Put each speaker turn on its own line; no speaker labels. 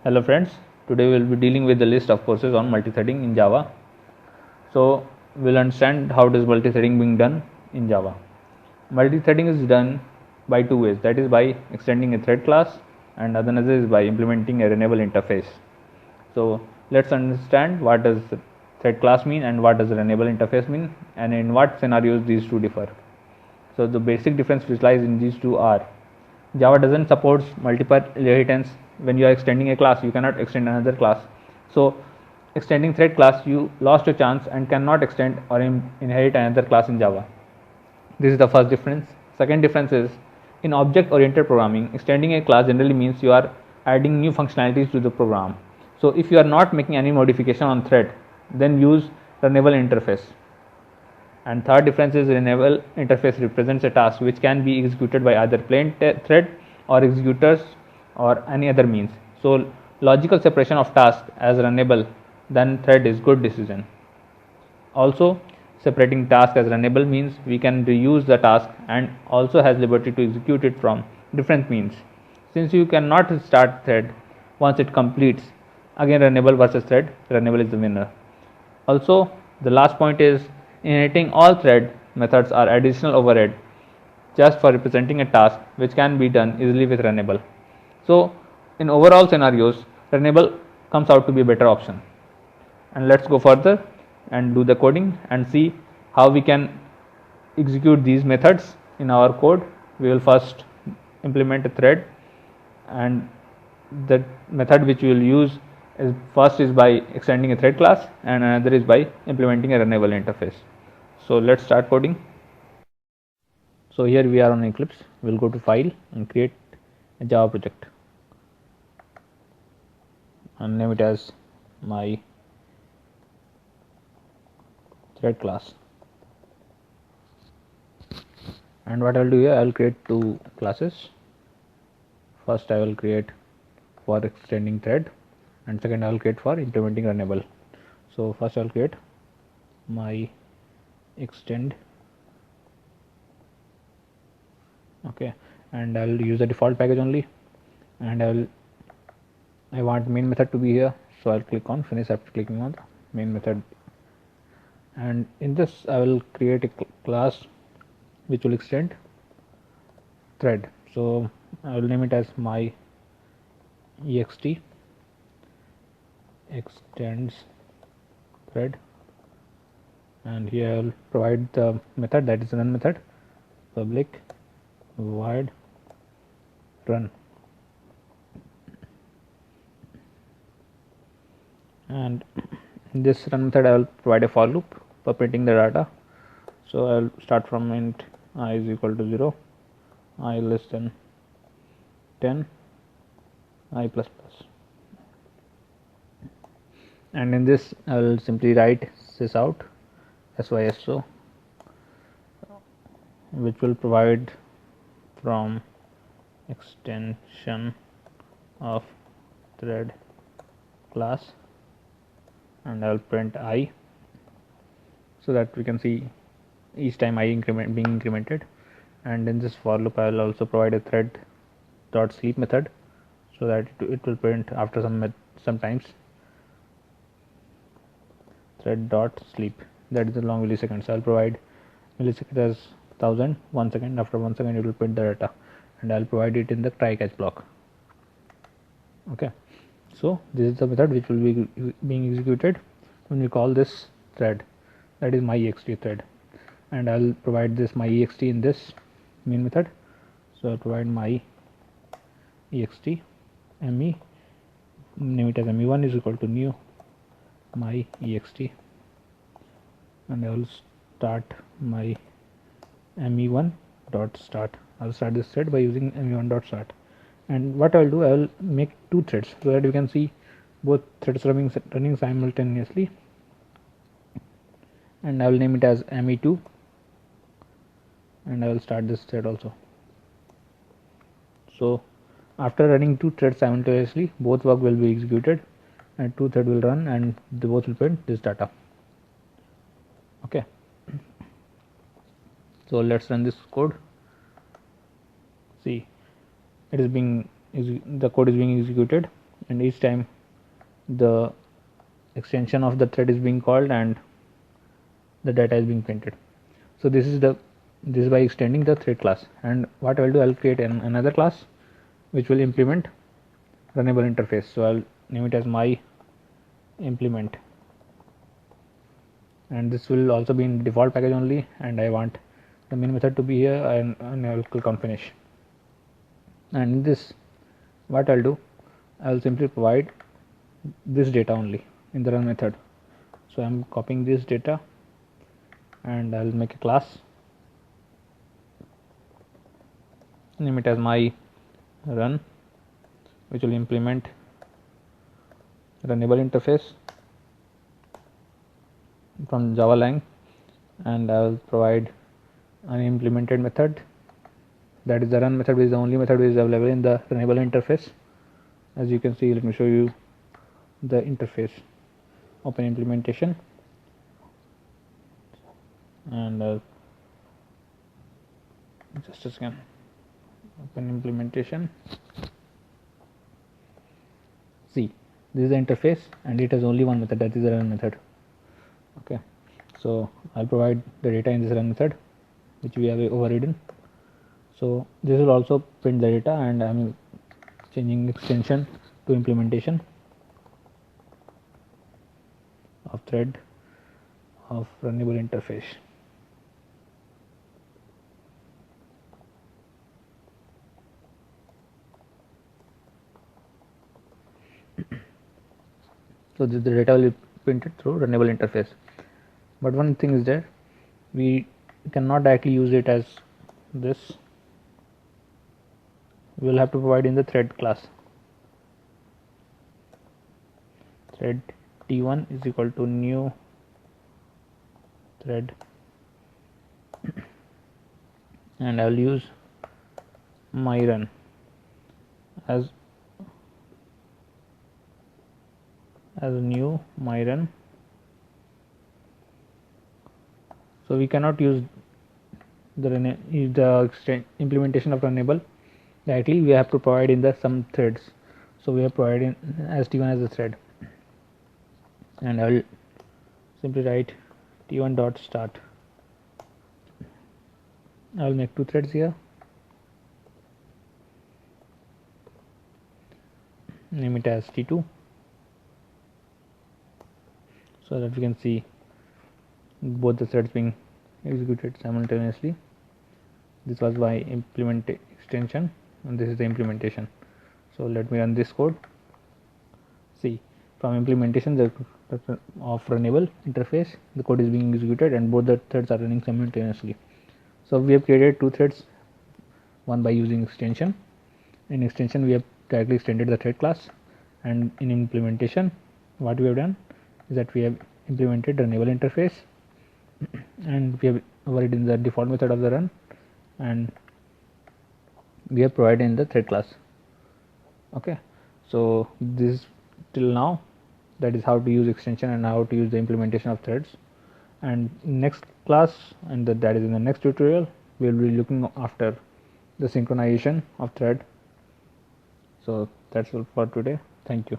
Hello friends, today we will be dealing with the list of courses on multithreading in Java. So we'll understand how does multithreading being done in Java. Multithreading is done by two ways, that is by extending a thread class and another is by implementing a renewable interface. So let's understand what does thread class mean and what does renewable interface mean and in what scenarios these two differ. So the basic difference which lies in these two are Java doesn't support multiple inheritance. When you are extending a class, you cannot extend another class. So extending thread class, you lost your chance and cannot extend or inherit another class in Java. This is the first difference. Second difference is in object oriented programming, extending a class generally means you are adding new functionalities to the program. So if you are not making any modification on thread, then use renewable interface. And third difference is renewable interface represents a task which can be executed by either plain thread or executors or any other means. So logical separation of task as runnable than thread is good decision. Also, separating task as runnable means we can reuse the task and also has liberty to execute it from different means. Since you cannot start thread once it completes, again runnable versus thread, runnable is the winner. Also, the last point is inheriting all thread methods are additional overhead just for representing a task which can be done easily with runnable. So, in overall scenarios, runnable comes out to be a better option. And let's go further and do the coding and see how we can execute these methods in our code. We will first implement a thread, and the method which we will use is first is by extending a thread class and another is by implementing a runnable interface. So let's start coding. So here we are on Eclipse. We'll go to file and create a Java project and name it as my thread class. And what I'll do here, I'll create two classes. First I will create for extending thread and second I will create for implementing runnable. So first I will create my extend, okay, and I will use the default package only, and I want main method to be here, so I'll click on finish after clicking on the main method. And in this I will create a class which will extend thread. So I will name it as my ext extends thread, and here I will provide the method that is run method, public void run, and in this run method I will provide a for loop for printing the data. So I will start from int I is equal to 0, I less than 10, I plus plus, and in this I will simply write sysout syso, which will provide from extension of thread class, and I will print I so that we can see each time I increment being incremented. And in this for loop I will also provide a thread dot sleep method so that it will print after some times thread dot sleep, that is the long milliseconds. I will provide milliseconds as 1000, 1 second, after 1 second it will print the data, and I will provide it in the try catch block. Okay, so this is the method which will be being executed when we call this thread, that is my ext thread, and I will provide this my ext in this main method. So I will provide my ext me, name it as me1 is equal to new my ext, and I will start my me1 dot start. I will start this thread by using me1 dot start, and what I will do, I will make two threads so that you can see both threads running simultaneously, and I will name it as me2, and I will start this thread also. So after running two threads simultaneously, both work will be executed and two thread will run and they both will print this data. Okay, so let's run this code. See, it is being the code is being executed and each time the extension of the thread is being called and the data is being printed. So this is by extending the thread class. And what I'll do, I'll create another class which will implement runnable interface. So I'll name it as my implement, and this will also be in default package only, and I want the main method to be here, and I'll click on finish. And in this, what I'll do, I'll simply provide this data only in the run method. So I'm copying this data and I'll make a class, name it as my run, which will implement runnable interface from Java Lang, and I will provide an implemented method, that is the run method, which is the only method which is available in the runnable interface. As you can see, let me show you the interface. Open implementation, and just a second, open implementation. See, this is the interface and it has only one method, that is the run method. Okay, so I'll provide the data in this run method which we have overridden. So this will also print the data, and I'm changing extension to implementation of thread of runnable interface. So the data will be printed through runnable interface. But one thing is that we cannot directly use it as this. We will have to provide in the thread class. Thread t1 is equal to new thread, and I will use my run as a new my run. So we cannot use the implementation of runnable directly. We have to provide in the some threads. So we have provided as t1 as a thread, and I will simply write t1 dot start. I will make two threads here, name it as t2, so that we can see both the threads being executed simultaneously. This was my implement extension, and this is the implementation. So let me run this code. See, from implementation of runnable interface, the code is being executed and both the threads are running simultaneously. So we have created two threads, one by using extension. In extension, we have directly extended the thread class, and in implementation, what we have done is that we have implemented runnable interface and we have overridden in the default method of the run, and we have provided in the thread class. Okay, so this till now, that is how to use extension and how to use the implementation of threads. And next class, and that is in the next tutorial, we will be looking after the synchronization of thread. So that's all for today. Thank you.